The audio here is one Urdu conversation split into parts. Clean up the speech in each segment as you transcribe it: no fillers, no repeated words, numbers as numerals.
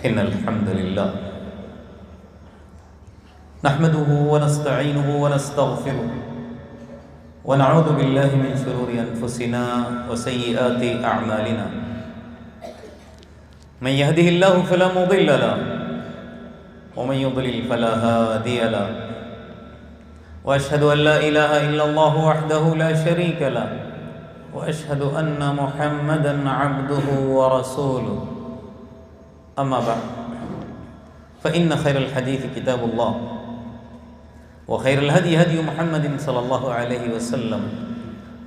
إن الحمد لله نحمده ونستعينه ونستغفره ونعوذ بالله من شرور أنفسنا وسيئات أعمالنا من يهده الله فلا مضل له ومن يضلل فلا هادي له وأشهد أن لا إله إلا الله وحده لا شريك له وأشهد أن محمدًا عبده ورسوله أما بعد فإن خير الحديث كتاب الله وخير الهدي هدي محمد صلى الله عليه وسلم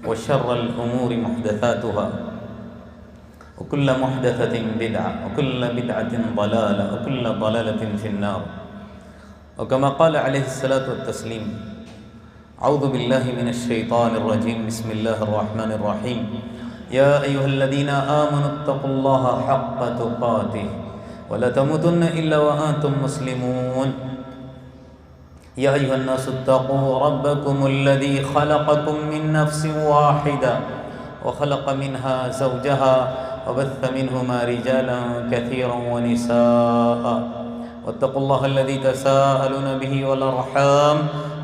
وشر الأمور محدثاتها وكل محدثة بدعة وكل بدعة ضلالة وكل ضلالة في النار وكما قال عليه الصلاة والتسليم أعوذ بالله من الشيطان الرجيم بسم الله الرحمن الرحيم يا أيها الذين آمنوا اتقوا الله حق تقاته ولا تموتن إلا وأنتم مسلمون يا أيها الناس اتقوا ربكم الذي خلقكم من نفس واحدة وخلق منها زوجها وبث منهما رجالا كثيرا ونساء واتقوا الله الذي تساءلون به والأرحام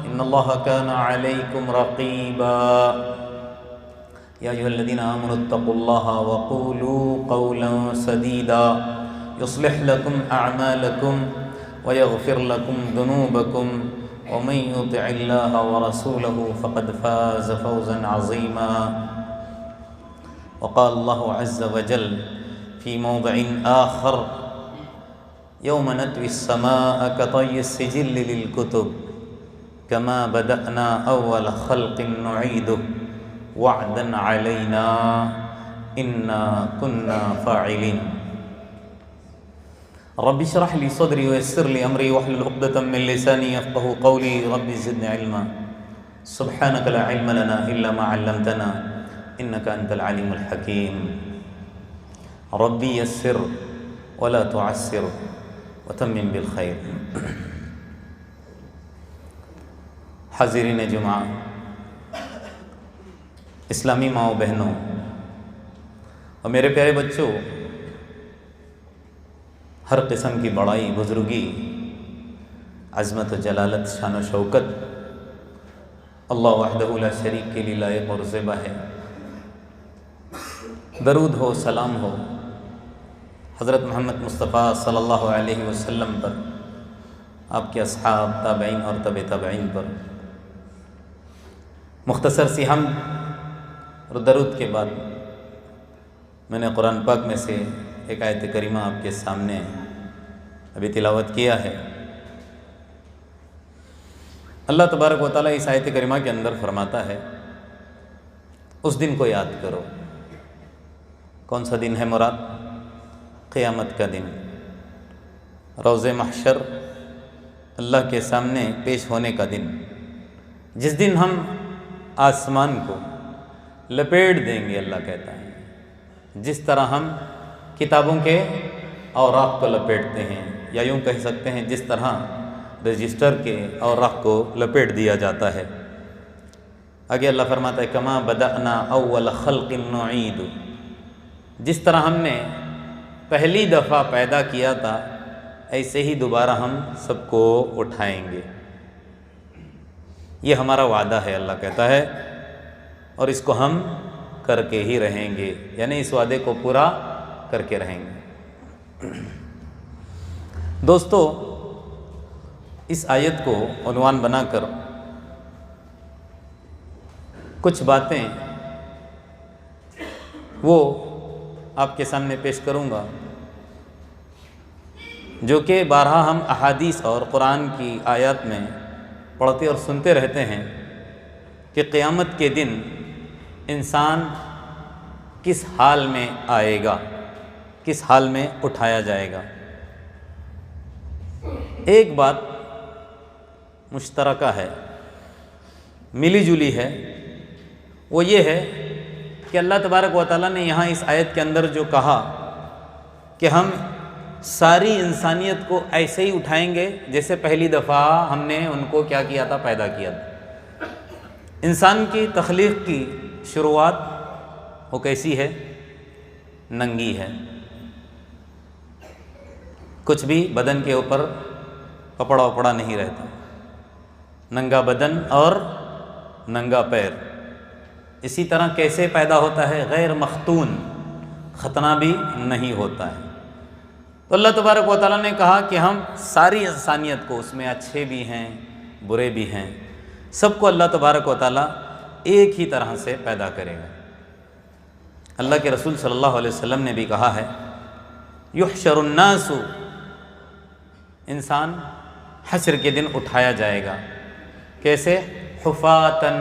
إن الله كان عليكم رقيبا يا أيها الذين آمنوا اتقوا الله وقولوا قولا سديدا يصلح لكم أعمالكم ويغفر لكم ذنوبكم ومن يطع الله ورسوله فقد فاز فوزا عظيما وقال الله عز وجل في موضع آخر يوم نطوي السماء كطي السجل للكتب كما بدأنا أول خلق نعيده وعدا علينا إنا كنا فاعلين رب اشرح لي صدري ويسر لي أمري واحلل عقدة من لساني يفقهوا قولي رب زدني علما سبحانك لا علم لنا إلا ما علمتنا إنك أنت العليم الحكيم ربي يسر ولا تعسر وتمم بالخير حاضرین جمعہ، اسلامی ماؤں بہنوں اور میرے پیارے بچوں، ہر قسم کی بڑائی، بزرگی، عظمت و جلالت، شان و شوکت اللہ وحدہ لا شریک کے لیے لائق اور زیبا ہے۔ درود ہو، سلام ہو حضرت محمد مصطفیٰ صلی اللہ علیہ وسلم پر، آپ کے اصحاب، تابعین اور تبع تابعین پر۔ مختصر سی حمد اور درود کے بعد میں نے قرآن پاک میں سے ایک آیت کریمہ آپ کے سامنے ابھی تلاوت کیا ہے۔ اللہ تبارک و تعالیٰ اس آیت کریمہ کے اندر فرماتا ہے، اس دن کو یاد کرو۔ کون سا دن ہے مراد؟ قیامت کا دن، روز محشر، اللہ کے سامنے پیش ہونے کا دن، جس دن ہم آسمان کو لپیٹ دیں گے۔ اللہ کہتا ہے جس طرح ہم کتابوں کے اوراق کو لپیٹتے ہیں، یا یوں کہہ سکتے ہیں جس طرح رجسٹر کے اوراق کو لپیٹ دیا جاتا ہے۔ آگے اللہ فرماتا ہے کما بدأنا اول خلق نعید، جس طرح ہم نے پہلی دفعہ پیدا کیا تھا ایسے ہی دوبارہ ہم سب کو اٹھائیں گے۔ یہ ہمارا وعدہ ہے، اللہ کہتا ہے، اور اس کو ہم کر کے ہی رہیں گے، یعنی اس وعدے کو پورا کر کے رہیں گے۔ دوستو، اس آیت کو عنوان بنا کر کچھ باتیں وہ آپ کے سامنے پیش کروں گا جو کہ بارہا ہم احادیث اور قرآن کی آیات میں پڑھتے اور سنتے رہتے ہیں کہ قیامت کے دن انسان کس حال میں آئے گا، کس حال میں اٹھایا جائے گا۔ ایک بات مشترکہ ہے، ملی جلی ہے، وہ یہ ہے کہ اللہ تبارک و تعالیٰ نے یہاں اس آیت کے اندر جو کہا کہ ہم ساری انسانیت کو ایسے ہی اٹھائیں گے جیسے پہلی دفعہ ہم نے ان کو کیا کیا تھا، پیدا کیا تھا۔ انسان کی تخلیق کی شروعات وہ کیسی ہے؟ ننگی ہے، کچھ بھی بدن کے اوپر کپڑا وپڑا نہیں رہتا، ننگا بدن اور ننگا پیر۔ اسی طرح کیسے پیدا ہوتا ہے؟ غیر مختون، ختنہ بھی نہیں ہوتا ہے۔ تو اللہ تبارک و تعالیٰ نے کہا کہ ہم ساری انسانیت کو، اس میں اچھے بھی ہیں برے بھی ہیں، سب کو اللہ تبارک و تعالیٰ ایک ہی طرح سے پیدا کرے گا۔ اللہ کے رسول صلی اللہ علیہ وسلم نے بھی کہا ہے یحشر الناس، انسان حشر کے دن اٹھایا جائے گا کیسے؟ حفاتن،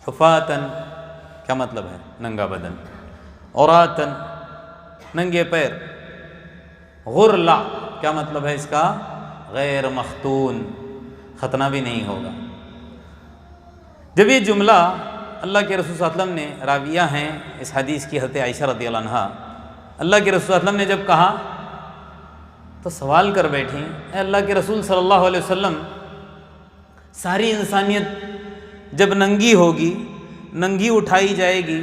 حفاتن کیا مطلب ہے؟ ننگا بدن، عوراتن ننگے پیر، غرلا کیا مطلب ہے اس کا؟ غیر مختون، ختنہ بھی نہیں ہوگا۔ جب یہ جملہ اللہ کے رسول صلی اللہ علیہ وسلم نے، راویہ ہیں اس حدیث کی حضرت عائشہ رضی اللہ عنہا، اللہ کے رسول صلی اللہ علیہ وسلم نے جب کہا تو سوال کر بیٹھی، اے اللہ کے رسول صلی اللہ علیہ وسلم، ساری انسانیت جب ننگی ہوگی، ننگی اٹھائی جائے گی،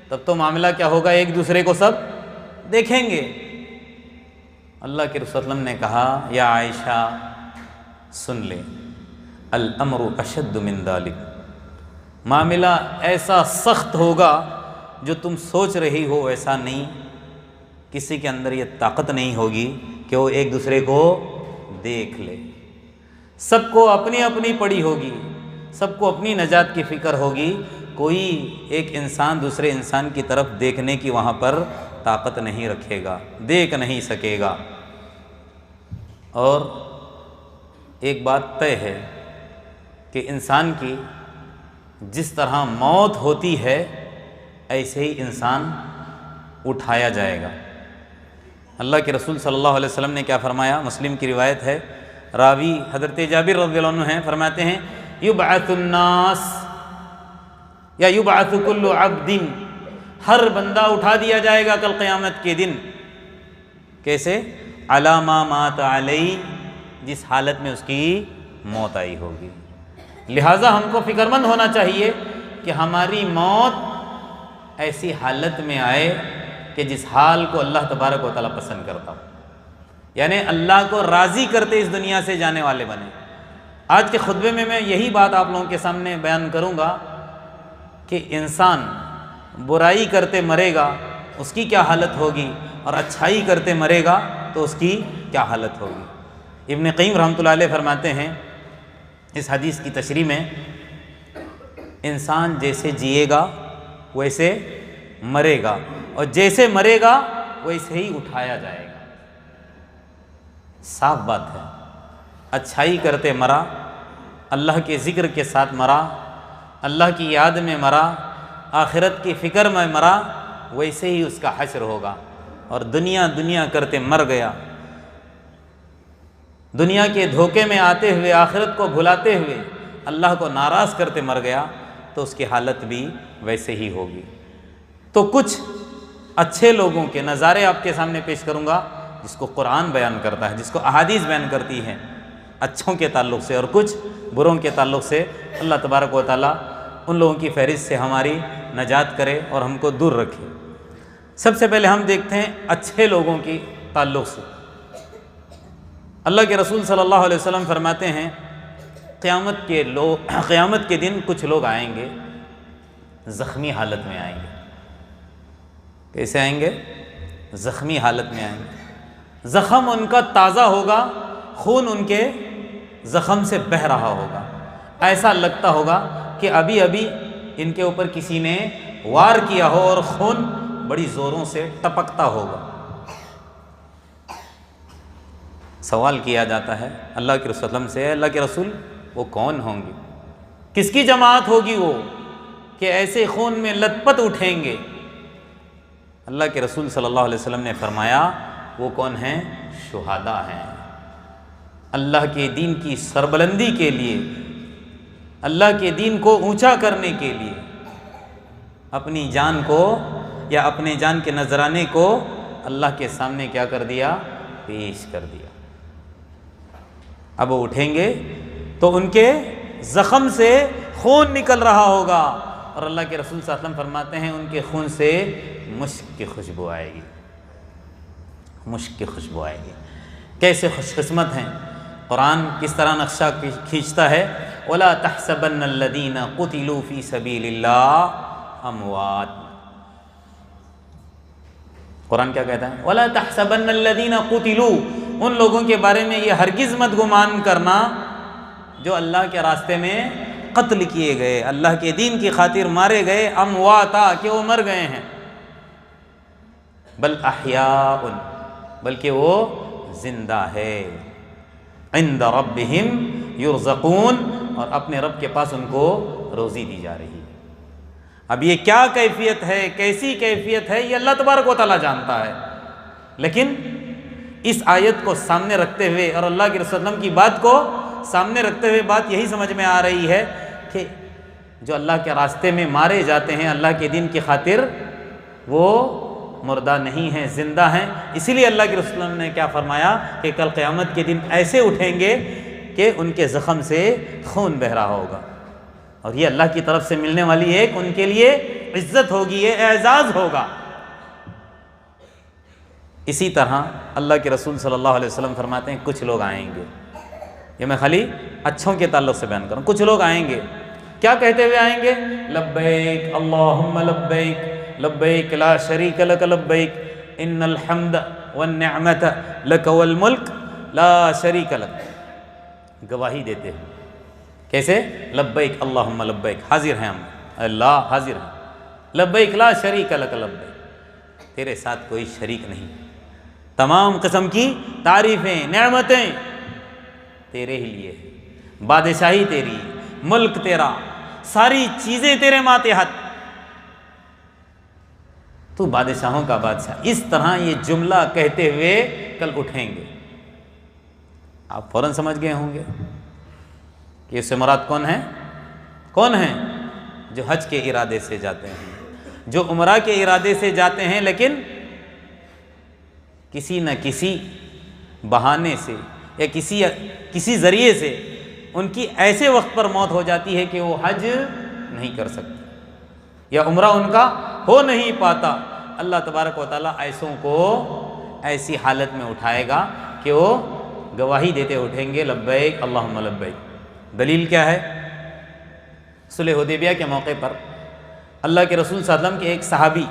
تب تو معاملہ کیا ہوگا؟ ایک دوسرے کو سب دیکھیں گے۔ اللہ کے رسول صلی اللہ علیہ وسلم نے کہا یا عائشہ سن لے، الامر اشد من ذلک، معاملہ ایسا سخت ہوگا جو تم سوچ رہی ہو ایسا نہیں، کسی کے اندر یہ طاقت نہیں ہوگی کہ وہ ایک دوسرے کو دیکھ لے، سب کو اپنی اپنی پڑی ہوگی، سب کو اپنی نجات کی فکر ہوگی، کوئی ایک انسان دوسرے انسان کی طرف دیکھنے کی وہاں پر طاقت نہیں رکھے گا، دیکھ نہیں سکے گا۔ اور ایک بات طے ہے کہ انسان کی جس طرح موت ہوتی ہے ایسے ہی انسان اٹھایا جائے گا۔ اللہ کے رسول صلی اللہ علیہ وسلم نے کیا فرمایا؟ مسلم کی روایت ہے، راوی حضرت جابر رضی اللہ عنہ ہیں، فرماتے ہیں یبعث الناس یا یبعث کل عبد، ہر بندہ اٹھا دیا جائے گا کل قیامت کے دن، کیسے؟ علی ما مات علیہ، جس حالت میں اس کی موت آئی ہوگی۔ لہٰذا ہم کو فکر مند ہونا چاہیے کہ ہماری موت ایسی حالت میں آئے کہ جس حال کو اللہ تبارک و تعالیٰ پسند کرتا ہو، یعنی اللہ کو راضی کرتے اس دنیا سے جانے والے بنے۔ آج کے خطبے میں یہی بات آپ لوگوں کے سامنے بیان کروں گا کہ انسان برائی کرتے مرے گا اس کی کیا حالت ہوگی، اور اچھائی کرتے مرے گا تو اس کی کیا حالت ہوگی۔ ابن قیم رحمۃ اللہ علیہ فرماتے ہیں اس حدیث کی تشریح میں، انسان جیسے جیے گا ویسے مرے گا، اور جیسے مرے گا ویسے ہی اٹھایا جائے گا۔ صاف بات ہے، اچھائی کرتے مرا، اللہ کے ذکر کے ساتھ مرا، اللہ کی یاد میں مرا، آخرت کی فکر میں مرا، ویسے ہی اس کا حشر ہوگا۔ اور دنیا کرتے مر گیا، دنیا کے دھوکے میں آتے ہوئے، آخرت کو بھلاتے ہوئے، اللہ کو ناراض کرتے مر گیا تو اس کی حالت بھی ویسے ہی ہوگی۔ تو کچھ اچھے لوگوں کے نظارے آپ کے سامنے پیش کروں گا جس کو قرآن بیان کرتا ہے، جس کو احادیث بیان کرتی ہیں اچھوں کے تعلق سے، اور کچھ بروں کے تعلق سے۔ اللہ تبارک و تعالیٰ ان لوگوں کی فہرست سے ہماری نجات کرے اور ہم کو دور رکھے۔ سب سے پہلے ہم دیکھتے ہیں اچھے لوگوں کی تعلق سے۔ اللہ کے رسول صلی اللہ علیہ وسلم فرماتے ہیں قیامت کے دن کچھ لوگ آئیں گے زخمی حالت میں آئیں گے۔ کیسے آئیں گے؟ زخمی حالت میں آئیں گے، زخم ان کا تازہ ہوگا، خون ان کے زخم سے بہہ رہا ہوگا، ایسا لگتا ہوگا کہ ابھی ابھی ان کے اوپر کسی نے وار کیا ہو اور خون بڑی زوروں سے ٹپکتا ہوگا۔ سوال کیا جاتا ہے اللہ کے رسول صلی اللہ علیہ وسلم سے، اللہ کے رسول وہ کون ہوں گے، کس کی جماعت ہوگی وہ کہ ایسے خون میں لت پت اٹھیں گے؟ اللہ کے رسول صلی اللہ علیہ وسلم نے فرمایا وہ کون ہیں؟ شہداء ہیں۔ اللہ کے دین کی سربلندی کے لیے، اللہ کے دین کو اونچا کرنے کے لیے اپنی جان کو یا اپنے جان کے نذرانے کو اللہ کے سامنے کیا کر دیا؟ پیش کر دیا۔ اب وہ اٹھیں گے تو ان کے زخم سے خون نکل رہا ہوگا، اور اللہ کے رسول صلی اللہ علیہ وسلم فرماتے ہیں ان کے خون سے مشک کی خوشبو آئے گی۔ مشک کی خوشبو آئے گی۔ کیسے خوش قسمت ہیں۔ قرآن کس طرح نقشہ کھینچتا ہے، وَلَا تَحْسَبَنَّ الَّذِينَ قُتِلُوا فِي سَبِيلِ اللَّهِ أَمْوَاتٌ۔ قرآن کیا کہتا ہے؟ وَلَا تَحْسَبَنَّ الَّذِينَ قُتِلُوا، ان لوگوں کے بارے میں یہ ہرگز مت گمان کرنا جو اللہ کے راستے میں قتل کیے گئے، اللہ کے دین کی خاطر مارے گئے، امواتا کہ وہ مر گئے ہیں، بل احیاء بلکہ وہ زندہ ہے، عند ربہم یرزقون اور اپنے رب کے پاس ان کو روزی دی جا رہی ہے۔ اب یہ کیا کیفیت ہے، کیسی کیفیت ہے، یہ اللہ تبارک و تعالیٰ جانتا ہے، لیکن اس آیت کو سامنے رکھتے ہوئے اور اللہ کے رسول صلی اللہ علیہ وسلم کی بات کو سامنے رکھتے ہوئے بات یہی سمجھ میں آ رہی ہے کہ جو اللہ کے راستے میں مارے جاتے ہیں اللہ کے دین کی خاطر، وہ مردہ نہیں ہیں، زندہ ہیں۔ اسی لیے اللہ کے رسول صلی اللہ علیہ وسلم نے کیا فرمایا کہ کل قیامت کے دن ایسے اٹھیں گے کہ ان کے زخم سے خون بہہ رہا ہوگا، اور یہ اللہ کی طرف سے ملنے والی ایک ان کے لیے عزت ہوگی، یہ اعزاز ہوگا۔ اسی طرح اللہ کے رسول صلی اللہ علیہ وسلم فرماتے ہیں کچھ لوگ آئیں گے، یہ میں خالی اچھوں کے تعلق سے بیان کروں، کچھ لوگ آئیں گے، کیا کہتے ہوئے آئیں گے؟ لبیک اللہم لبیک لبیک لا شریک لک لبیک ان الحمد والنعمت لک والملک لا شریک لک، گواہی دیتے ہیں کیسے؟ لبیک اللہم لبیک، حاضر ہیں ہم، اللہ حاضر ہیں، لبیک لا شریک لک لبیک، تیرے ساتھ کوئی شریک نہیں، تمام قسم کی تعریفیں نعمتیں تیرے ہی لیے، بادشاہی تیری، ملک تیرا، ساری چیزیں تیرے ماتحت، تو بادشاہوں کا بادشاہ۔ اس طرح یہ جملہ کہتے ہوئے کل اٹھیں گے۔ آپ فوراً سمجھ گئے ہوں گے کہ اس سے مراد کون ہے؟ کون ہیں؟ جو حج کے ارادے سے جاتے ہیں، جو عمرہ کے ارادے سے جاتے ہیں، لیکن کسی نہ کسی بہانے سے یا کسی ذریعے سے ان کی ایسے وقت پر موت ہو جاتی ہے کہ وہ حج نہیں کر سکتے یا عمرہ ان کا ہو نہیں پاتا۔ اللہ تبارک و تعالیٰ ایسوں کو ایسی حالت میں اٹھائے گا کہ وہ گواہی دیتے اٹھیں گے لبیک اللہم لبیک۔ دلیل کیا ہے؟ صلح حدیبیہ کے موقع پر اللہ کے رسول صلی اللہ علیہ وسلم کے ایک صحابی،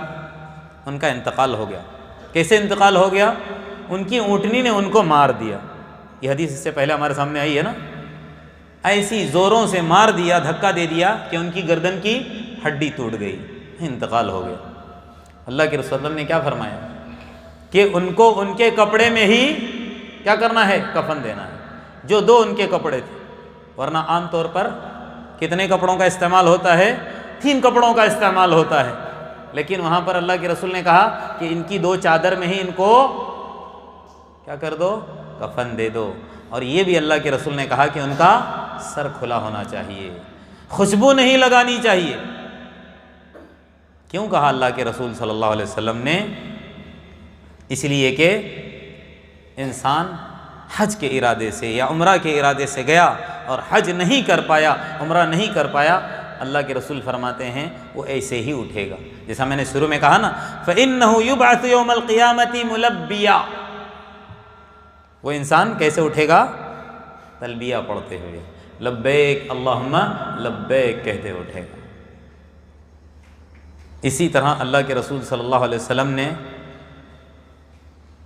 ان کا انتقال ہو گیا۔ کیسے انتقال ہو گیا؟ ان کی اونٹنی نے ان کو مار دیا، یہ حدیث اس سے پہلے ہمارے سامنے آئی ہے نا، ایسی زوروں سے مار دیا، دھکا دے دیا کہ ان کی گردن کی ہڈی ٹوٹ گئی، انتقال ہو گیا۔ اللہ کے رسول صلی اللہ علیہ وسلم نے کیا فرمایا کہ ان کو ان کے کپڑے میں ہی کیا کرنا ہے؟ کفن دینا ہے، جو دو ان کے کپڑے تھے، ورنہ عام طور پر کتنے کپڑوں کا استعمال ہوتا ہے؟ 3 کپڑوں کا استعمال ہوتا ہے، لیکن وہاں پر اللہ کے رسول نے کہا کہ ان کی 2 چادر میں ہی ان کو کیا کر دو؟ کفن دے دو۔ اور یہ بھی اللہ کے رسول نے کہا کہ ان کا سر کھلا ہونا چاہیے، خوشبو نہیں لگانی چاہیے۔ کیوں کہا اللہ کے رسول صلی اللہ علیہ وسلم نے؟ اس لیے کہ انسان حج کے ارادے سے یا عمرہ کے ارادے سے گیا اور حج نہیں کر پایا، عمرہ نہیں کر پایا، اللہ کے رسول فرماتے ہیں وہ ایسے ہی اٹھے گا، جیسا میں نے شروع میں کہا نا، فَإِنَّهُ يُبْعَثُ يَوْمَ الْقِيَامَةِ مُلَبِّيًا۔ وہ انسان کیسے اٹھے گا؟ تلبیہ پڑھتے ہوئے، لبیک اللہم لبیک کہتے اٹھے گا۔ اسی طرح اللہ کے رسول صلی اللہ علیہ وسلم نے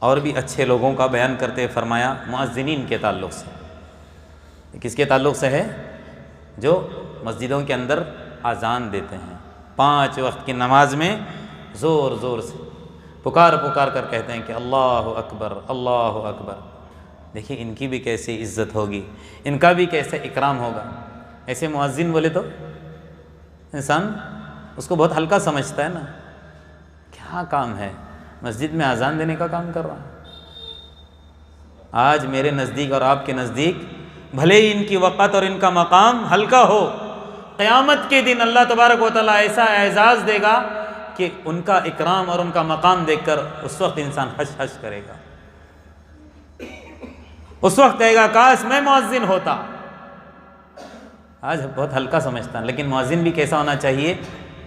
اور بھی اچھے لوگوں کا بیان کرتے فرمایا مؤذنین کے تعلق سے۔ کس کے تعلق سے ہے؟ جو مسجدوں کے اندر اذان دیتے ہیں، 5 وقت کی نماز میں زور زور سے پکار پکار کر کہتے ہیں کہ اللہ اکبر اللہ اکبر۔ دیکھیے ان کی بھی کیسی عزت ہوگی، ان کا بھی کیسے اکرام ہوگا۔ ایسے مؤذن بولے تو انسان اس کو بہت ہلکا سمجھتا ہے نا، کیا کام ہے، مسجد میں اذان دینے کا کام کر رہا ہے۔ آج میرے نزدیک اور آپ کے نزدیک بھلے ہی ان کی وقت اور ان کا مقام ہلکا ہو، قیامت کے دن اللہ تبارک و تعالیٰ ایسا اعزاز دے گا کہ ان کا اکرام اور ان کا مقام دیکھ کر اس وقت انسان حش حش کرے گا، اس وقت کہے گا کاش میں مؤذن ہوتا۔ آج بہت ہلکا سمجھتا ہوں، لیکن مؤذن بھی کیسا ہونا چاہیے؟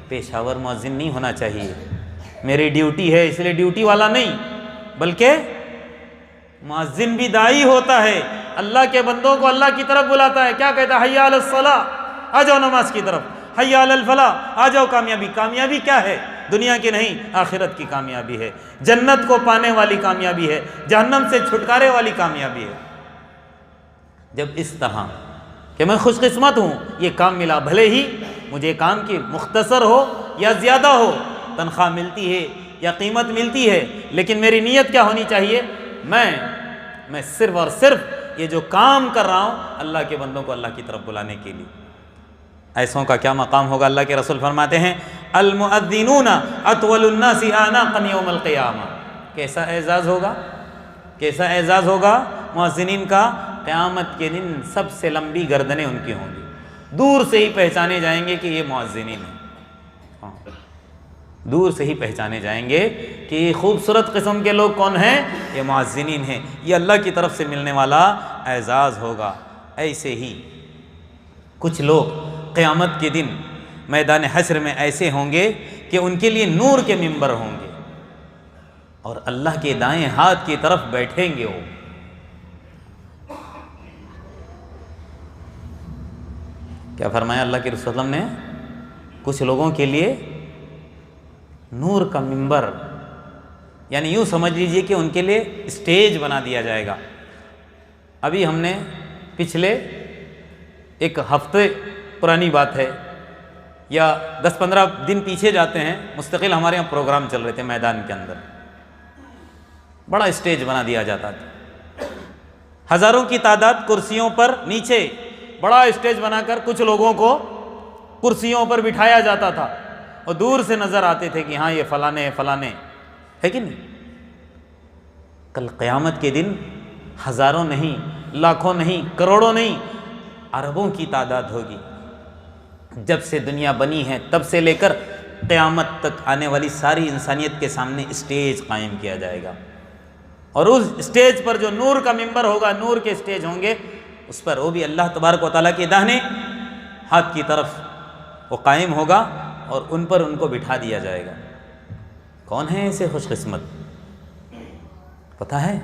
پیشہ ور مؤذن نہیں ہونا چاہیے، میری ڈیوٹی ہے اس لیے ڈیوٹی والا نہیں، بلکہ مؤذن بھی داعی ہوتا ہے، اللہ کے بندوں کو اللہ کی طرف بلاتا ہے. کیا کہتا ہے؟ حی علی الصلاۃ، آ جاؤ نماز کی طرف. حی علی الفلاح، آ جاؤ کامیابی. کامیابی کیا ہے؟ دنیا کی نہیں، آخرت کی کامیابی ہے. جنت کو پانے والی کامیابی ہے، جہنم سے چھٹکارے والی کامیابی ہے. جب اس طرح کہ میں خوش قسمت ہوں، یہ کام ملا، بھلے ہی مجھے کام کی مختصر ہو یا زیادہ ہو، تنخواہ ملتی ہے یا قیمت ملتی ہے، لیکن میری نیت کیا ہونی چاہیے؟ میں صرف اور صرف یہ جو کام کر رہا ہوں اللہ کے بندوں کو اللہ کی طرف بلانے کے لیے. ایسوں کا کیا مقام ہوگا؟ اللہ کے رسول فرماتے ہیں المؤذنون اطول الناس اعناقا یوم القیامہ. کیسا اعزاز ہوگا، کیسا اعزاز ہوگا مؤذنین کا؟ قیامت کے دن سب سے لمبی گردنیں ان کی ہوں گی، دور سے ہی پہچانے جائیں گے کہ یہ مؤذنین ہیں. دور سے ہی پہچانے جائیں گے کہ یہ خوبصورت قسم کے لوگ کون ہیں؟ یہ مؤذنین ہیں. یہ اللہ کی طرف سے ملنے والا اعزاز ہوگا. ایسے ہی کچھ لوگ قیامت کے دن میدان حشر میں ایسے ہوں گے کہ ان کے لیے نور کے ممبر ہوں گے اور اللہ کے دائیں ہاتھ کی طرف بیٹھیں گے. وہ کیا فرمایا اللہ کے رسول صلی اللہ علیہ وسلم نے؟ کچھ لوگوں کے لیے نور کا ممبر، یعنی یوں سمجھ لیجئے کہ ان کے لیے اسٹیج بنا دیا جائے گا. ابھی ہم نے پچھلے ایک ہفتے پرانی بات ہے یا 10-15 دن پیچھے جاتے ہیں، مستقل ہمارے یہاں پروگرام چل رہے تھے میدان کے اندر. بڑا اسٹیج بنا دیا جاتا تھا، ہزاروں کی تعداد کرسیوں پر، نیچے بڑا اسٹیج بنا کر کچھ لوگوں کو کرسیوں پر بٹھایا جاتا تھا اور دور سے نظر آتے تھے کہ ہاں یہ فلانے فلانے ہے کہ نہیں. کل قیامت کے دن ہزاروں نہیں، لاکھوں نہیں، کروڑوں نہیں، اربوں کی تعداد ہوگی. جب سے دنیا بنی ہے تب سے لے کر قیامت تک آنے والی ساری انسانیت کے سامنے اسٹیج قائم کیا جائے گا اور اس اسٹیج پر جو نور کا ممبر ہوگا، نور کے اسٹیج ہوں گے، اس پر وہ بھی اللہ تبارک و تعالیٰ کے داہنے ہاتھ کی طرف وہ قائم ہوگا اور ان پر ان کو بٹھا دیا جائے گا. کون ہیں ایسے خوش قسمت؟ پتہ ہے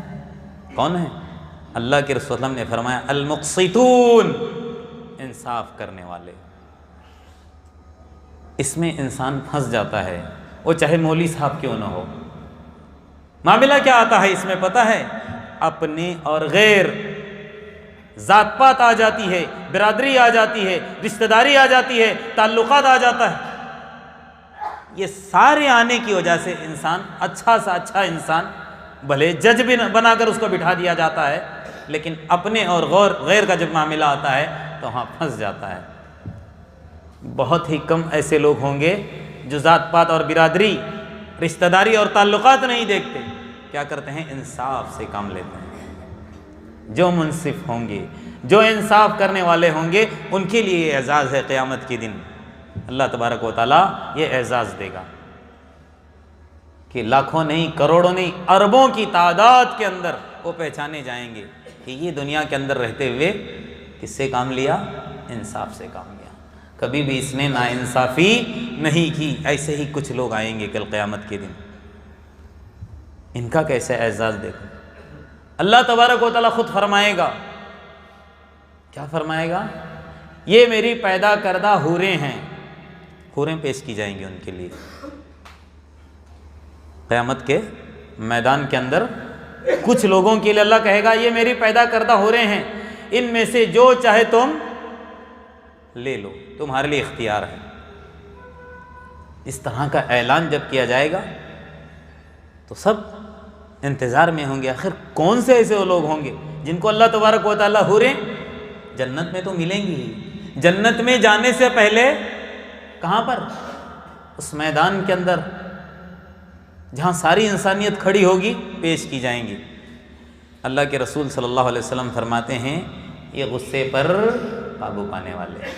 کون ہے؟ اللہ کے رسول صلی اللہ علیہ وسلم نے فرمایا المقسطون، انصاف کرنے والے. اس میں انسان پھنس جاتا ہے، وہ چاہے مولوی صاحب کیوں نہ ہو. معاملہ کیا آتا ہے اس میں پتہ ہے؟ اپنے اور غیر، ذات پات آ جاتی ہے، برادری آ جاتی ہے، رشتہ داری آ جاتی ہے، تعلقات آ جاتا ہے. یہ سارے آنے کی وجہ سے انسان اچھا سا اچھا انسان، بھلے جج بھی بنا کر اس کو بٹھا دیا جاتا ہے، لیکن اپنے اور غیر کا جب معاملہ آتا ہے تو وہاں پھنس جاتا ہے. بہت ہی کم ایسے لوگ ہوں گے جو ذات پات اور برادری، رشتہ داری اور تعلقات نہیں دیکھتے. کیا کرتے ہیں؟ انصاف سے کام لیتے ہیں. جو منصف ہوں گے، جو انصاف کرنے والے ہوں گے، ان کے لیے یہ اعزاز ہے. قیامت کے دن اللہ تبارک و تعالیٰ یہ اعزاز دے گا کہ لاکھوں نہیں، کروڑوں نہیں، اربوں کی تعداد کے اندر وہ پہچانے جائیں گے کہ یہ دنیا کے اندر رہتے ہوئے کس سے کام لیا؟ انصاف سے کام لیا. کبھی بھی اس نے ناانصافی نہیں کی. ایسے ہی کچھ لوگ آئیں گے کل قیامت کے دن، ان کا کیسے اعزاز دیکھو. اللہ تبارک و تعالیٰ خود فرمائے گا، کیا فرمائے گا؟ یہ میری پیدا کردہ حوریں ہیں. حوریں پیش کی جائیں گی ان کے لیے قیامت کے میدان کے اندر. کچھ لوگوں کے لیے اللہ کہے گا یہ میری پیدا کردہ حوریں ہیں، ان میں سے جو چاہے تم لے لو، تمہارے لیے اختیار ہے. اس طرح کا اعلان جب کیا جائے گا تو سب انتظار میں ہوں گے. آخر کون سے ایسے وہ لوگ ہوں گے جن کو اللہ تبارک و تعالیٰ حوریں جنت میں تو ملیں گی ہی. جنت میں جانے سے پہلے کہاں پر؟ اس میدان کے اندر جہاں ساری انسانیت کھڑی ہوگی، پیش کی جائیں گی. اللہ کے رسول صلی اللہ علیہ وسلم فرماتے ہیں یہ غصے پر قابو پانے والے.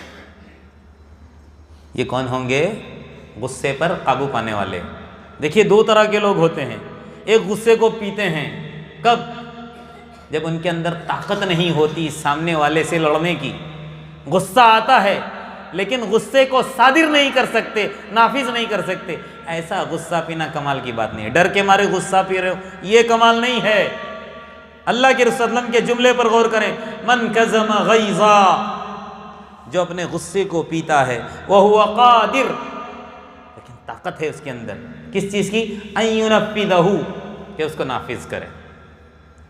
یہ کون ہوں گے؟ غصے پر قابو پانے والے. دیکھیے دو طرح کے لوگ ہوتے ہیں. ایک غصے کو پیتے ہیں، کب؟ جب ان کے اندر طاقت نہیں ہوتی سامنے والے سے لڑنے کی. غصہ آتا ہے لیکن غصے کو صادر نہیں کر سکتے، نافذ نہیں کر سکتے. ایسا غصہ پینا کمال کی بات نہیں ہے. ڈر کے مارے غصہ پی رہے ہو، یہ کمال نہیں ہے. اللہ کے رسول صلی اللہ علیہ وسلم کے جملے پر غور کریں، من کظم غیظا، جو اپنے غصے کو پیتا ہے، وہو قادر، لیکن طاقت ہے اس کے اندر کس چیز کی، ان ینفذہ، کہ اس کو نافذ کرے۔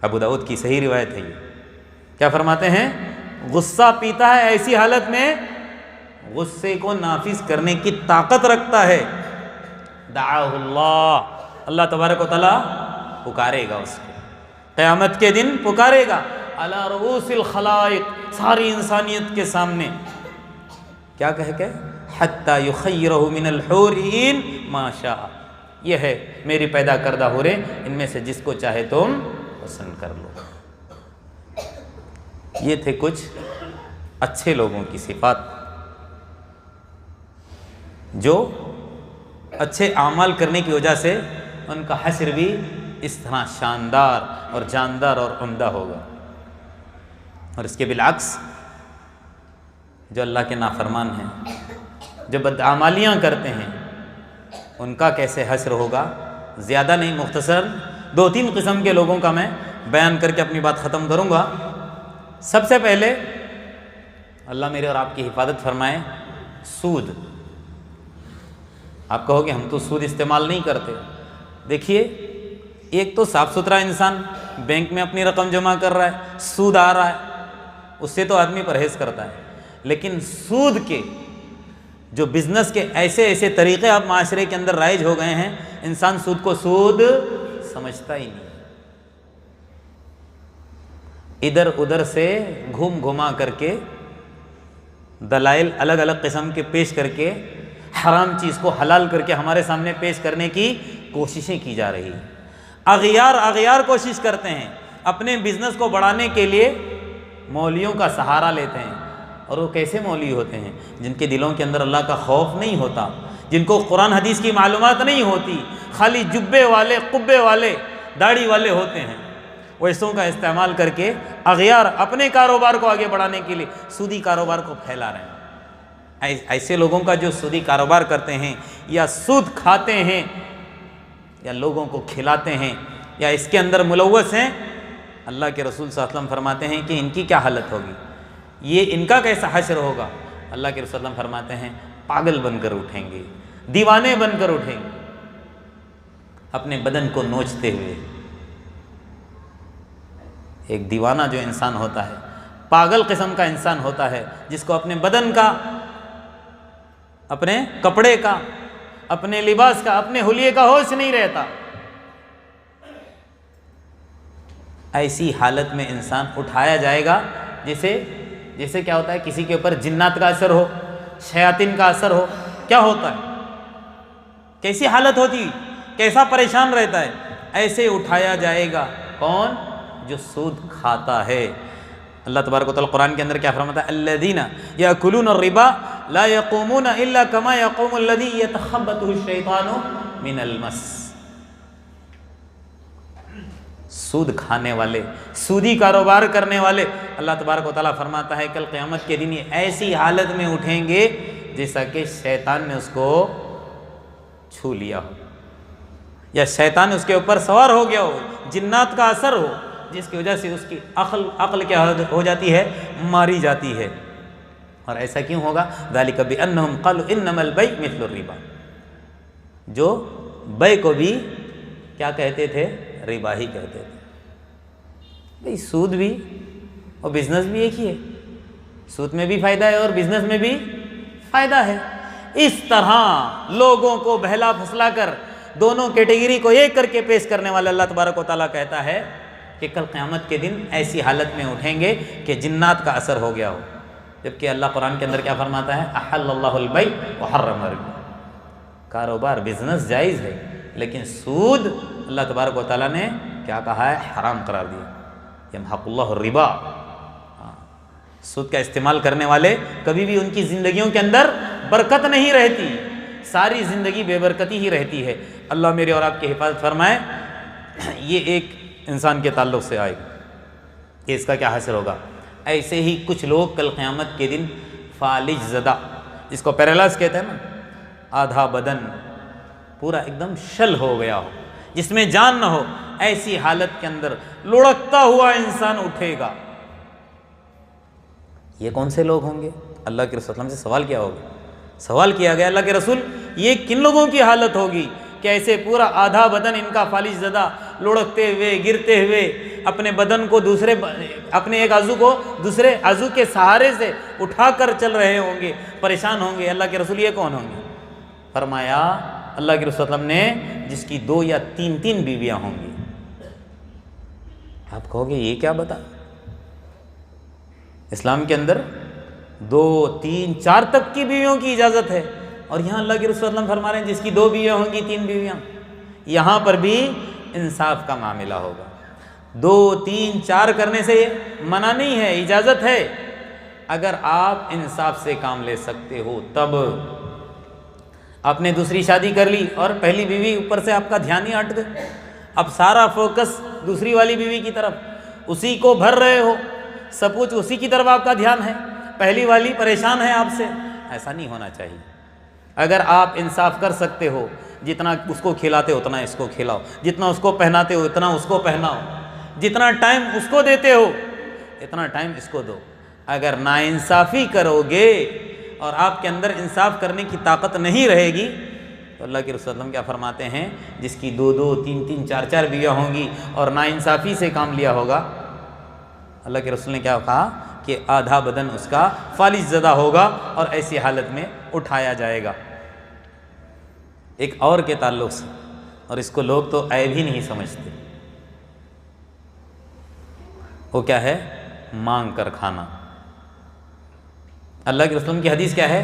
ابو داؤد کی صحیح روایت ہے یہ، کیا فرماتے ہیں، غصہ پیتا ہے ایسی حالت میں غصے کو نافذ کرنے کی طاقت رکھتا ہے، دعاہ اللہ تبارک و تعالیٰ پکارے گا اس کو، قیامت کے دن پکارے گا، علی رؤوس الخلائق، ساری انسانیت کے سامنے، کیا کہہ کے، حتی یخیرہ من الحور عین ما شاء، یہ ہے میری پیدا کردہ حوریں، ان میں سے جس کو چاہے تم پسند کر لو۔ یہ تھے کچھ اچھے لوگوں کی صفات، جو اچھے اعمال کرنے کی وجہ سے ان کا حشر بھی اس طرح شاندار اور جاندار اور عمدہ ہوگا، اور اس کے بالعکس جو اللہ کے نافرمان ہیں، جو بدعمالیاں کرتے ہیں، ان کا کیسے حشر ہوگا۔ زیادہ نہیں، مختصر 2-3 قسم کے لوگوں کا میں بیان کر کے اپنی بات ختم کروں گا۔ سب سے پہلے اللہ میرے اور آپ کی حفاظت فرمائے، سود۔ آپ کہو گے ہم تو سود استعمال نہیں کرتے، دیکھیے ایک تو صاف ستھرا انسان بینک میں اپنی رقم جمع کر رہا ہے، سود آ رہا ہے، اس سے تو آدمی پرہیز کرتا ہے، لیکن سود کے جو بزنس کے ایسے ایسے طریقے اب معاشرے کے اندر رائج ہو گئے ہیں، انسان سود کو سود سمجھتا ہی نہیں، ادھر ادھر سے گھوم گھما کر کے دلائل الگ الگ قسم کے پیش کر کے حرام چیز کو حلال کر کے ہمارے سامنے پیش کرنے کی کوششیں کی جا رہی ہیں۔ اغیار کوشش کرتے ہیں، اپنے بزنس کو بڑھانے کے لیے مولویوں کا سہارا لیتے ہیں، اور وہ کیسے مولوی ہوتے ہیں، جن کے دلوں کے اندر اللہ کا خوف نہیں ہوتا، جن کو قرآن حدیث کی معلومات نہیں ہوتی، خالی جبے والے، قبے والے، داڑھی والے ہوتے ہیں، ویسوں کا استعمال کر کے اغیار اپنے کاروبار کو آگے بڑھانے کے لیے سودی کاروبار کو پھیلا رہے ہیں۔ ایسے لوگوں کا جو سودی کاروبار کرتے ہیں، یا سود کھاتے ہیں، یا لوگوں کو کھلاتے ہیں، یا اس کے اندر ملوث ہیں، اللہ کے رسول صلی اللہ علیہ وسلم فرماتے ہیں کہ ان کی کیا حالت ہوگی، یہ ان کا کیسا حشر ہوگا۔ اللہ کے رسول صلی اللہ علیہ وسلم فرماتے ہیں پاگل بن کر اٹھیں گے، دیوانے بن کر اٹھیں گے، اپنے بدن کو نوچتے ہوئے۔ ایک دیوانہ جو انسان ہوتا ہے، پاگل قسم کا انسان ہوتا ہے، جس کو اپنے بدن کا، اپنے کپڑے کا، اپنے لباس کا، اپنے حلیے کا ہوش نہیں رہتا۔ ایسی حالت میں انسان اٹھایا جائے گا جیسے کیا ہوتا ہے، کسی کے اوپر جنات کا اثر ہو، شیاطین کا اثر ہو، کیا ہوتا ہے، کیسی حالت ہوتی، کیسا پریشان رہتا ہے، ایسے اٹھایا جائے گا۔ کون؟ جو سود کھاتا ہے۔ اللہ تبارک و تعالیٰ قرآن کے اندر کیا فرماتا ہے، الذین یاکلون الربا لا یقومون الا کما یقوم الذی یتخبطہ الشیطان من المس۔ سود کھانے والے، سودی کاروبار کرنے والے، اللہ تبارک و تعالیٰ فرماتا ہے کل قیامت کے دن یہ ایسی حالت میں اٹھیں گے جیسا کہ شیطان نے اس کو چھو لیا ہو، یا شیطان اس کے اوپر سوار ہو گیا ہو، جنات کا اثر ہو، جس کی وجہ سے اس کی عقل کیا ہو جاتی ہے، ماری جاتی ہے۔ اور ایسا کیوں ہوگا؟ ذالک بانہم قالوا انما البیع مثل الربا، جو بیع کو بھی کیا کہتے تھے، ربا ہی کہتے تھے۔ بھئی سود بھی اور بزنس بھی ایک ہی ہے، سود میں بھی فائدہ ہے اور بزنس میں بھی فائدہ ہے۔ اس طرح لوگوں کو بہلا پھسلا کر دونوں کیٹیگری کو ایک کر کے پیش کرنے والا اللہ تبارک و تعالیٰ کہتا ہے کہ کل قیامت کے دن ایسی حالت میں اٹھیں گے کہ جنات کا اثر ہو گیا ہو، جبکہ اللہ قرآن کے اندر کیا فرماتا ہے، احل اللہ البیع وحرم الربا، کاروبار بزنس جائز ہے، لیکن سود اللہ تبارک و تعالیٰ نے کیا کہا ہے، حرام قرار دیا۔ یمحق اللہ الربا، سود کا استعمال کرنے والے کبھی بھی ان کی زندگیوں کے اندر برکت نہیں رہتی، ساری زندگی بے برکتی ہی رہتی ہے۔ اللہ میرے اور آپ کی حفاظت فرمائے۔ یہ ایک انسان کے تعلق سے آئے گا کہ اس کا کیا حاصل ہوگا۔ ایسے ہی کچھ لوگ کل قیامت کے دن فالج زدہ، جس کو پیرالائز کہتے ہیں نا، آدھا بدن پورا ایک دم شل ہو گیا ہو، جس میں جان نہ ہو، ایسی حالت کے اندر لڑکتا ہوا انسان اٹھے گا۔ یہ کون سے لوگ ہوں گے؟ اللہ کے رسول صلی اللہ علیہ وسلم سے سوال کیا ہوگا؟ سوال کیا گیا اللہ کے رسول یہ کن لوگوں کی حالت ہوگی کہ ایسے پورا آدھا بدن ان کا فالج زدہ، لڑکتے ہوئے گرتے ہوئے اپنے بدن کو اپنے ایک عضو کو دوسرے عضو کے سہارے سے اٹھا کر چل رہے ہوں گے، پریشان ہوں گے۔ اللہ کے رسول یہ کون ہوں گے؟ فرمایا اللہ کے رسول صلی اللہ علیہ وسلم نے جس کی 2 یا 3 بیویاں ہوں گی۔ آپ کہو گے یہ کیا بتا؟ اسلام کے اندر 2 3 4 تک کی بیویوں کی اجازت ہے، اور یہاں اللہ کے رسول صلی اللہ علیہ وسلم فرما رہے ہیں جس کی 2 بیویاں ہوں گی 3 بیویاں۔ یہاں پر بھی انصاف کا معاملہ ہوگا۔ 2 3 4 کرنے سے منع نہیں ہے، اجازت ہے۔ اگر آپ انصاف سے کام لے سکتے ہو تب۔ آپ نے دوسری شادی کر لی اور پہلی بیوی اوپر سے آپ کا دھیان ہی ہٹ گیا، اب سارا فوکس دوسری والی بیوی کی طرف، اسی کو بھر رہے ہو، سب کچھ اسی کی طرف آپ کا دھیان ہے، پہلی والی پریشان ہے آپ سے۔ ایسا نہیں ہونا چاہیے۔ اگر آپ انصاف کر سکتے ہو، جتنا اس کو کھلاتے ہو اتنا اس کو کھلاؤ، جتنا اس کو پہناتے ہو اتنا اس کو پہناؤ، جتنا ٹائم اس کو دیتے ہو اتنا ٹائم اس کو دو۔ اگر ناانصافی کرو گے اور آپ کے اندر انصاف کرنے کی طاقت نہیں رہے گی تو اللہ کے رسول صلی اللہ علیہ وسلم کیا فرماتے ہیں، جس کی 2 2 3 3 4 4 بیویاں ہوں گی اور ناانصافی سے کام لیا ہوگا، اللہ کے رسول نے کیا کہا کہ آدھا بدن اس کا فالج زدہ ہوگا اور ایسی حالت میں اٹھایا جائے گا۔ ایک اور کے تعلق سے، اور اس کو لوگ تو عیب ہی نہیں سمجھتے، وہ کیا ہے؟ مانگ کر کھانا۔ اللہ کے رسول کی حدیث کیا ہے؟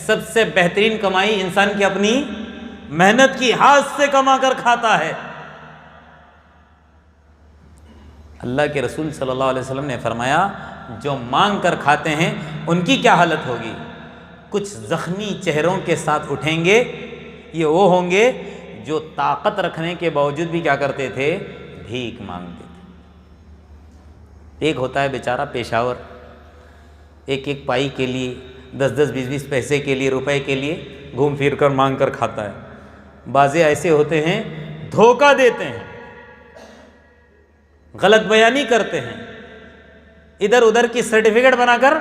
سب سے بہترین کمائی انسان کی اپنی محنت کی، ہاتھ سے کما کر کھاتا ہے۔ اللہ کے رسول صلی اللہ علیہ وسلم نے فرمایا جو مانگ کر کھاتے ہیں ان کی کیا حالت ہوگی؟ کچھ زخمی چہروں کے ساتھ اٹھیں گے، یہ وہ ہوں گے جو طاقت رکھنے کے باوجود بھی کیا کرتے تھے؟ بھیک مانگتے تھے۔ ایک ہوتا ہے بیچارہ پیشاور، ایک پائی کے لیے 10 10 20 20 پیسے کے لیے، روپے کے لیے گھوم پھر کر مانگ کر کھاتا ہے۔ بعضے ایسے ہوتے ہیں دھوکہ دیتے ہیں، غلط بیانی کرتے ہیں، ادھر ادھر کی سرٹیفکیٹ بنا کر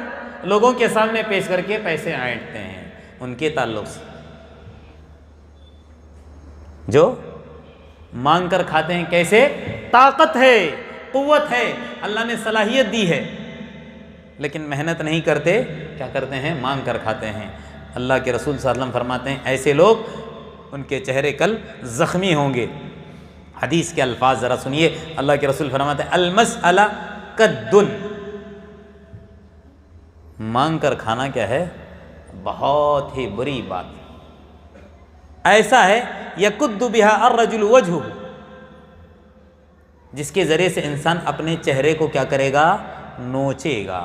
لوگوں کے سامنے پیش کر کے پیسے اینٹتے ہیں۔ ان کے تعلق سے جو مانگ کر کھاتے ہیں، کیسے؟ طاقت ہے، قوت ہے، اللہ نے صلاحیت دی ہے، لیکن محنت نہیں کرتے، کیا کرتے ہیں؟ مانگ کر کھاتے ہیں۔ اللہ کے رسول صلی اللہ علیہ وسلم فرماتے ہیں ایسے لوگ ان کے چہرے کل زخمی ہوں گے۔ حدیث کے الفاظ ذرا سنیے، اللہ کے رسول فرماتے ہیں المسألہ کدن، مانگ کر کھانا کیا ہے؟ بہت ہی بری بات، ایسا ہے یکد بہا الرجل وجہہ، جس کے ذریعے سے انسان اپنے چہرے کو کیا کرے گا؟ نوچے گا۔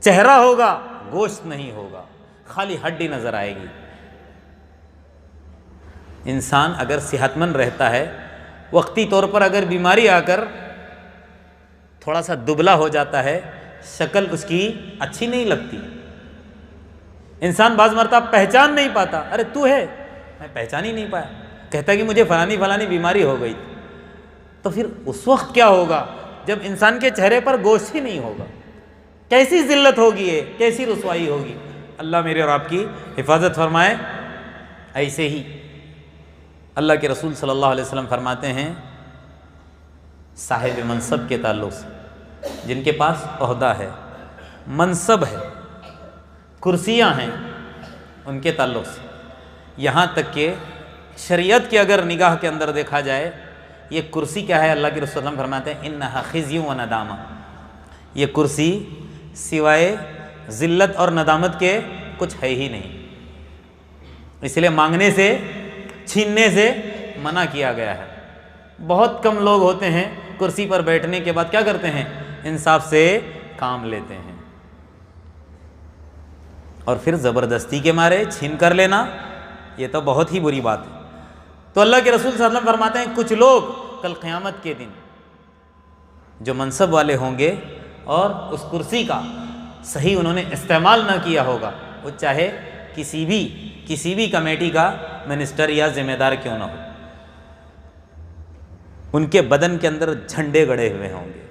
چہرہ ہوگا، گوشت نہیں ہوگا، خالی ہڈی نظر آئے گی۔ انسان اگر صحت مند رہتا ہے، وقتی طور پر اگر بیماری آ کر تھوڑا سا دبلا ہو جاتا ہے، شکل اس کی اچھی نہیں لگتی، انسان بعض مرتبہ پہچان نہیں پاتا، ارے تو ہے، میں پہچان ہی نہیں پایا، کہتا کہ مجھے فلانی بیماری ہو گئی، تو پھر اس وقت کیا ہوگا جب انسان کے چہرے پر گوشت ہی نہیں ہوگا؟ کیسی ذلت ہوگی ہے، کیسی رسوائی ہوگی؟ اللہ میرے اور آپ کی حفاظت فرمائے۔ ایسے ہی اللہ کے رسول صلی اللہ علیہ وسلم فرماتے ہیں صاحب منصب کے تعلق سے، جن کے پاس عہدہ ہے، منصب ہے، کرسیاں ہیں، ان کے تعلق سے، یہاں تک کہ شریعت کی اگر نگاہ کے اندر دیکھا جائے، یہ کرسی کیا ہے؟ اللہ کے رسول صلی اللہ علیہ وسلم فرماتے ہیں انہا خزی و ندامہ، یہ کرسی سوائے ذلت اور ندامت کے کچھ ہے ہی نہیں، اس لیے مانگنے سے، چھیننے سے منع کیا گیا ہے۔ بہت کم لوگ ہوتے ہیں کرسی پر بیٹھنے کے بعد کیا کرتے ہیں؟ انصاف سے کام لیتے ہیں، اور پھر زبردستی کے مارے چھین کر لینا، یہ تو بہت ہی بری بات ہے۔ تو اللہ کے رسول صلی اللہ علیہ وسلم فرماتے ہیں کچھ لوگ کل قیامت کے دن جو منصب والے ہوں گے اور اس کرسی کا صحیح انہوں نے استعمال نہ کیا ہوگا، وہ چاہے کسی بھی کمیٹی کا منسٹر یا ذمہ دار کیوں نہ ہو، ان کے بدن کے اندر جھنڈے گڑے ہوئے ہوں گے،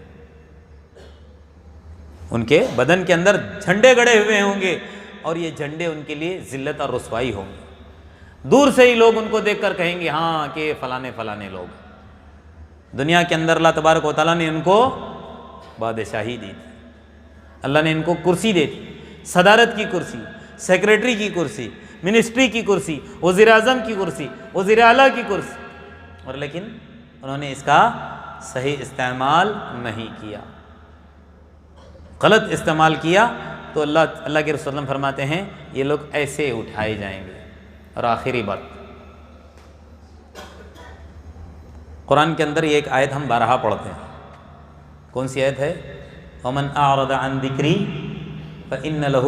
ان کے بدن کے اندر جھنڈے گڑے ہوئے ہوں گے، اور یہ جھنڈے ان کے لیے ذلت اور رسوائی ہوں گے۔ دور سے ہی لوگ ان کو دیکھ کر کہیں گے ہاں کہ فلانے فلانے لوگ۔ دنیا کے اندر اللہ تبارک و تعالیٰ نے ان کو بادشاہی دی تھی، اللہ نے ان کو کرسی دی تھی، صدارت کی کرسی، سیکریٹری کی کرسی، منسٹری کی کرسی، وزیر اعظم کی کرسی، وزیر اعلیٰ کی کرسی، اور لیکن انہوں نے اس کا صحیح استعمال نہیں کیا، غلط استعمال کیا، تو اللہ کے رسول فرماتے ہیں یہ لوگ ایسے اٹھائے جائیں گے۔ اور آخری بات، قرآن کے اندر یہ ایک آیت ہم بارہا پڑھتے ہیں، کون سی آیت ہے؟ وَمَنْ أَعْرَضَ عَنْ ذِكْرِي فَإِنَّ لَهُ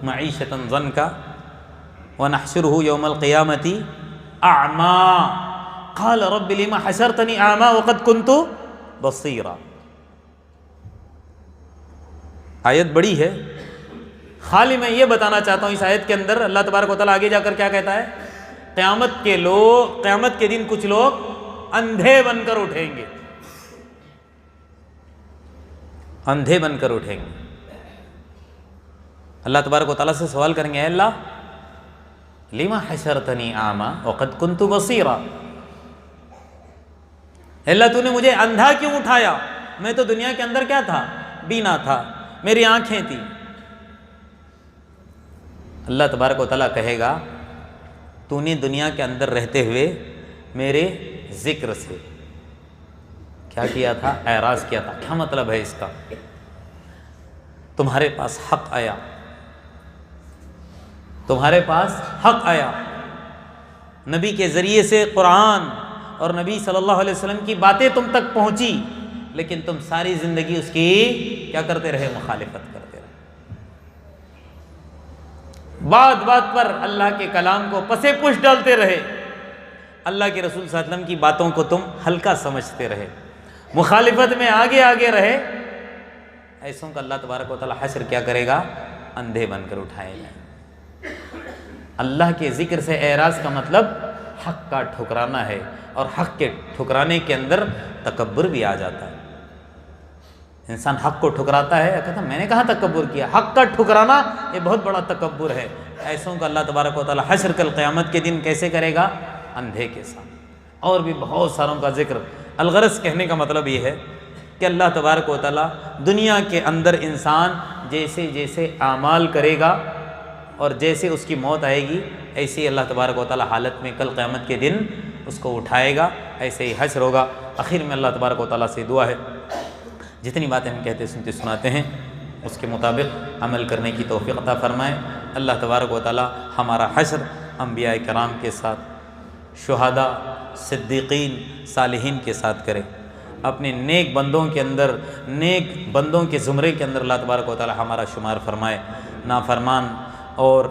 مَعِيشَةً ضَنْكَ وَنَحْشُرُهُ يَوْمَ الْقِيَامَةِ أَعْمَى قَالَ رَبِّ لِمَ حَشَرْتَنِي أَعْمَى وَقَدْ كُنْتُ بَصِيرًا۔ آیت بڑی ہے، خالی میں یہ بتانا چاہتا ہوں اس آیت کے اندر اللہ تبارک و تعالیٰ آگے جا کر کیا کہتا ہے؟ قیامت کے دن کچھ لوگ اندھے بن کر اٹھیں گے، اندھے بن کر اٹھیں گے۔ اللہ تبارک و تعالیٰ سے سوال کریں گے، اے اللہ لما حشرتنی اعمی وقد کنت بصیرا، اے اللہ تو نے مجھے اندھا کیوں اٹھایا؟ میں تو دنیا کے اندر کیا تھا؟ بینا تھا، میری آنکھیں تھیں۔ اللہ تبارک و تعالیٰ کہے گا تو نے دنیا کے اندر رہتے ہوئے میرے ذکر سے کیا کیا تھا؟ اعراض کیا تھا۔ کیا مطلب ہے اس کا؟ تمہارے پاس حق آیا، تمہارے پاس حق آیا، نبی کے ذریعے سے قرآن اور نبی صلی اللہ علیہ وسلم کی باتیں تم تک پہنچی، لیکن تم ساری زندگی اس کی کیا کرتے رہے؟ مخالفت کرتے رہے۔ بات بات پر اللہ کے کلام کو پسے پش ڈالتے رہے، اللہ کے رسول صلی اللہ علیہ وسلم کی باتوں کو تم ہلکا سمجھتے رہے، مخالفت میں آگے آگے رہے۔ ایسوں کا اللہ تبارک و تعالیٰ حشر کیا کرے گا؟ اندھے بن کر اٹھائے جائیں۔ اللہ کے ذکر سے اعراض کا مطلب حق کا ٹھکرانا ہے، اور حق کے ٹھکرانے کے اندر تکبر بھی آ جاتا ہے۔ انسان حق کو ٹھکراتا ہے، کہتا میں نے کہاں تکبر کیا؟ حق کا ٹھکرانا یہ بہت بڑا تکبر ہے۔ ایسوں کا اللہ تبارک و تعالیٰ حشر کل قیامت کے دن کیسے کرے گا؟ اندھے کے ساتھ۔ اور بھی بہت ساروں کا ذکر۔ الغرض کہنے کا مطلب یہ ہے کہ اللہ تبارک و تعالیٰ دنیا کے اندر انسان جیسے جیسے اعمال کرے گا اور جیسے اس کی موت آئے گی، ایسے ہی اللہ تبارک و تعالیٰ حالت میں کل قیامت کے دن اس کو اٹھائے گا، ایسے ہی حشر ہوگا۔ آخر میں اللہ تبارک و تعالیٰ سے دعا ہے جتنی باتیں ہم کہتے سنتے سناتے ہیں اس کے مطابق عمل کرنے کی توفیق عطا فرمائے۔ اللہ تبارک و تعالیٰ ہمارا حشر انبیاء کرام کے ساتھ، شہداء، صدیقین، صالحین کے ساتھ کرے، اپنے نیک بندوں کے اندر، نیک بندوں کے زمرے کے اندر اللہ تبارک و تعالیٰ ہمارا شمار فرمائے۔ نافرمان اور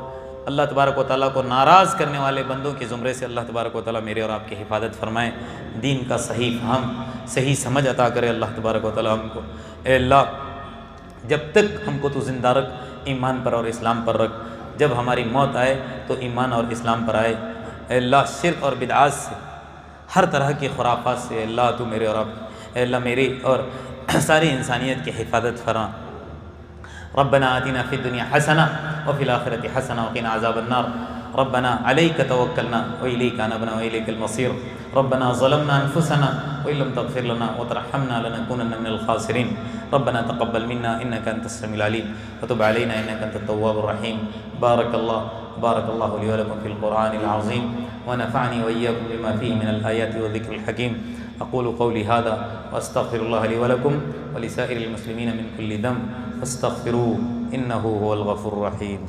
اللہ تبارک و تعالیٰ کو ناراض کرنے والے بندوں کے زمرے سے اللہ تبارک و تعالیٰ میرے اور آپ کی حفاظت فرمائے۔ دین کا صحیح فہم، صحیح سمجھ عطا کرے اللہ تبارک و تعالیٰ ہم کو۔ اے اللہ جب تک ہم کو تو زندہ رکھ، ایمان پر اور اسلام پر رکھ، جب ہماری موت آئے تو ایمان اور اسلام پر آئے۔ اے اللہ شرک اور بدعات سے، ہر طرح کی خرافات سے اے اللہ تو میرے اور آپ، اے اللہ میری اور ساری انسانیت کی حفاظت فرما۔ ربنا آتنا فی الدنیا حسنہ وفی الآخرۃ حسنہ وقنا عذاب النار۔ ربنا علیک توکلنا وإلیک انبنا وإلیک المصیر۔ ربنا ظلمنا انفسنا وإن لم تغفر لنا وترحمنا لنكونن من الخاسرین۔ ربنا تقبل منا انک انت السمیع العلیم وتب علینا انک انت التواب الرحیم۔ بارک اللہ لی ولکم فی القرآن العظیم ونفعنی وإیاکم بما فیہ من الآیات والذکر الحکیم۔ اقول قولی ھذا واستغفر اللہ لی ولکم ولسائر المسلمین من کل ذنب فاستغفروه انہ هو الغفور الرحیم۔